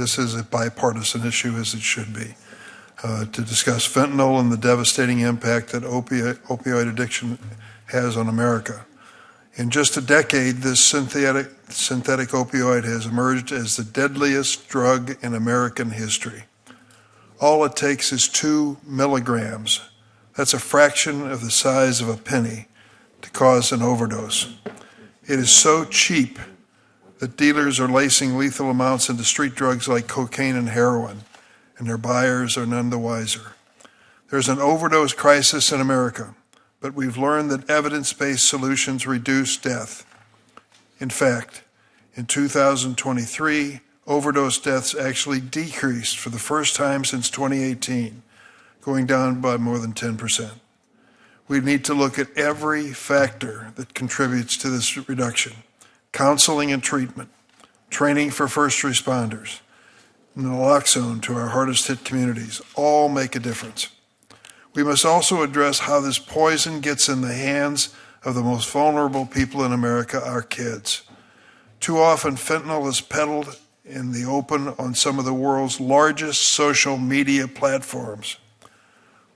This is a bipartisan issue, as it should be, to discuss fentanyl and the devastating impact that opioid addiction has on America. In just a decade, this synthetic opioid has emerged as the deadliest drug in American history. All it takes is 2 milligrams. That's a fraction of the size of a penny to cause an overdose. It is so cheap that dealers are lacing lethal amounts into street drugs like cocaine and heroin, and their buyers are none the wiser. There's an overdose crisis in America, but we've learned that evidence-based solutions reduce death. In fact, in 2023, overdose deaths actually decreased for the first time since 2018, going down by more than 10%. We need to look at every factor that contributes to this reduction: counseling and treatment, training for first responders, naloxone to our hardest hit communities, all make a difference. We must also address how this poison gets in the hands of the most vulnerable people in America, our kids. Too often, fentanyl is peddled in the open on some of the world's largest social media platforms.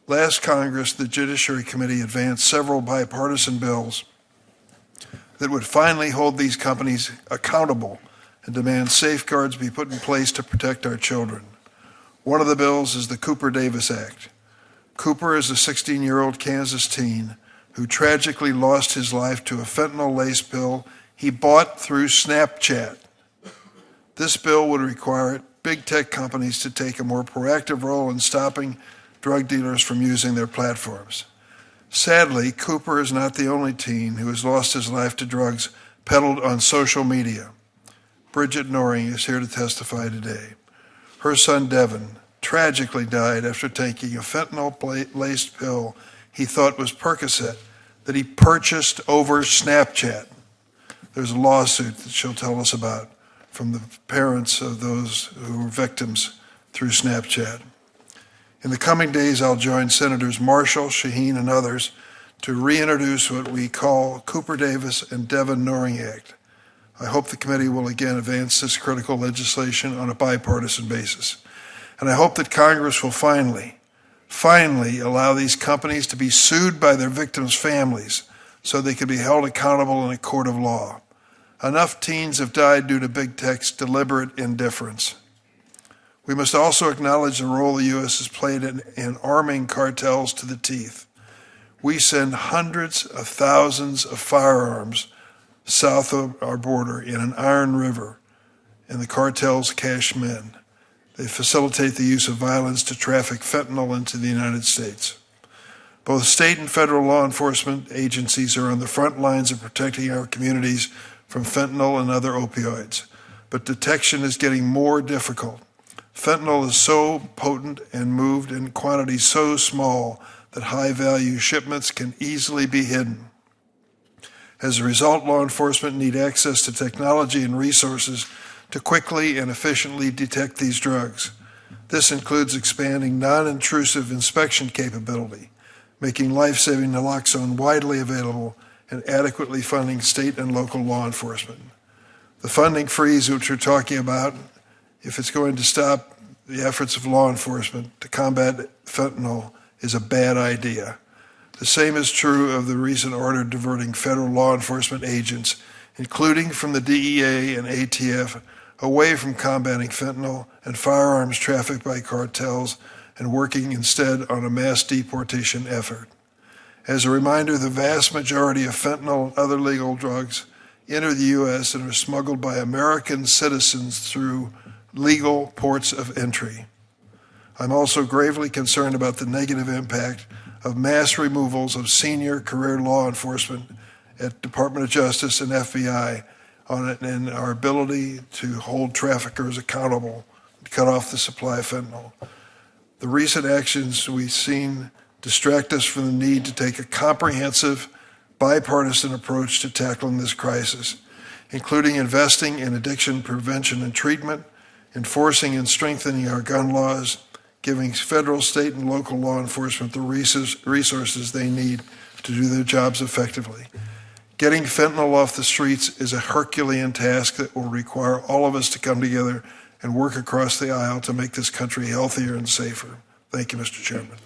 Last Congress, the Judiciary Committee advanced several bipartisan bills that would finally hold these companies accountable and demand safeguards be put in place to protect our children. One of the bills is the Cooper-Davis Act. Cooper is a 16-year-old Kansas teen who tragically lost his life to a fentanyl-laced pill he bought through Snapchat. This bill would require big tech companies to take a more proactive role in stopping drug dealers from using their platforms. Sadly, Cooper is not the only teen who has lost his life to drugs peddled on social media. Bridget Noring is here to testify today. Her son, Devin, tragically died after taking a fentanyl-laced pill he thought was Percocet that he purchased over Snapchat. There's a lawsuit that she'll tell us about from the parents of those who were victims through Snapchat. In the coming days, I'll join Senators Marshall, Shaheen, and others to reintroduce what we call Cooper-Davis and Devin Noring Act. I hope the committee will again advance this critical legislation on a bipartisan basis. And I hope that Congress will finally allow these companies to be sued by their victims' families so they can be held accountable in a court of law. Enough teens have died due to big tech's deliberate indifference. We must also acknowledge the role the U.S. has played in arming cartels to the teeth. We send hundreds of thousands of firearms south of our border in an iron river, and the cartels cash men. They facilitate the use of violence to traffic fentanyl into the United States. Both state and federal law enforcement agencies are on the front lines of protecting our communities from fentanyl and other opioids, but detection is getting more difficult. Fentanyl is so potent and moved in quantities so small that high-value shipments can easily be hidden. As a result, law enforcement need access to technology and resources to quickly and efficiently detect these drugs. This includes expanding non-intrusive inspection capability, making life-saving naloxone widely available, and adequately funding state and local law enforcement. The funding freeze, which we're talking about, if it's going to stop the efforts of law enforcement to combat fentanyl, is a bad idea. The same is true of the recent order diverting federal law enforcement agents, including from the DEA and ATF, away from combating fentanyl and firearms trafficked by cartels and working instead on a mass deportation effort. As a reminder, the vast majority of fentanyl and other legal drugs enter the U.S. and are smuggled by American citizens through legal ports of entry. I'm also gravely concerned about the negative impact of mass removals of senior career law enforcement at Department of Justice and FBI on it and our ability to hold traffickers accountable and cut off the supply of fentanyl. The recent actions we've seen distract us from the need to take a comprehensive, bipartisan approach to tackling this crisis, including investing in addiction prevention and treatment, enforcing and strengthening our gun laws, giving federal, state, and local law enforcement the resources they need to do their jobs effectively. Getting fentanyl off the streets is a Herculean task that will require all of us to come together and work across the aisle to make this country healthier and safer. Thank you, Mr. Chairman.